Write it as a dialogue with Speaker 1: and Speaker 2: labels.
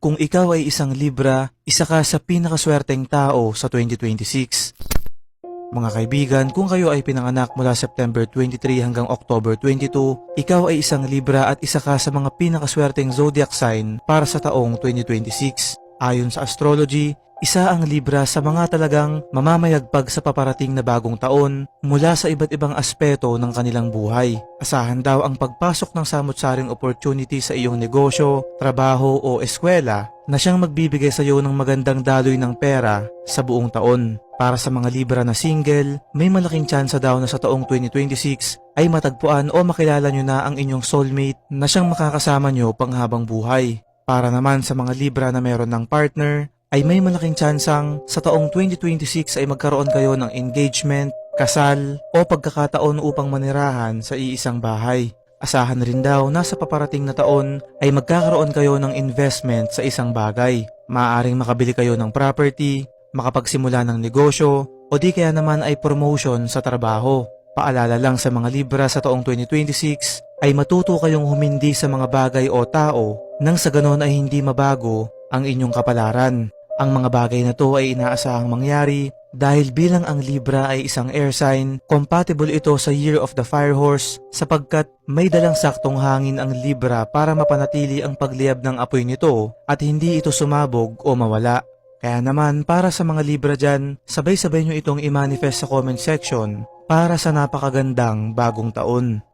Speaker 1: Kung ikaw ay isang Libra, isa ka sa pinakaswerteng tao sa 2026. Mga kaibigan, kung kayo ay pinanganak mula September 23 hanggang October 22, ikaw ay isang Libra at isa ka sa mga pinakaswerteng zodiac sign para sa taong 2026. Ayon sa astrology, isa ang Libra sa mga talagang mamamayagpag sa paparating na bagong taon mula sa iba't ibang aspeto ng kanilang buhay. Asahan daw ang pagpasok ng samut-saring opportunity sa iyong negosyo, trabaho o eskwela na siyang magbibigay sa iyo ng magandang daloy ng pera sa buong taon. Para sa mga Libra na single, may malaking tsansa daw na sa taong 2026 ay matagpuan o makilala nyo na ang inyong soulmate na siyang makakasama nyo panghabang buhay. Para naman sa mga Libra na meron ng partner, ay may malaking tsansang sa taong 2026 ay magkaroon kayo ng engagement, kasal o pagkakataon upang manirahan sa iisang bahay. Asahan rin daw na sa paparating na taon ay magkakaroon kayo ng investment sa isang bagay. Maaaring makabili kayo ng property, makapagsimula ng negosyo o di kaya naman ay promotion sa trabaho. Paalala lang sa mga Libra sa taong 2026 ay matuto kayong humindi sa mga bagay o tao nang sa ganon ay hindi mabago ang inyong kapalaran. Ang mga bagay na to ay inaasahang mangyari dahil bilang ang Libra ay isang air sign, compatible ito sa Year of the Fire Horse sapagkat may dalang saktong hangin ang Libra para mapanatili ang pagliyab ng apoy nito at hindi ito sumabog o mawala. Kaya naman para sa mga Libra dyan, sabay-sabay nyo itong i-manifest sa comment section para sa napakagandang bagong taon.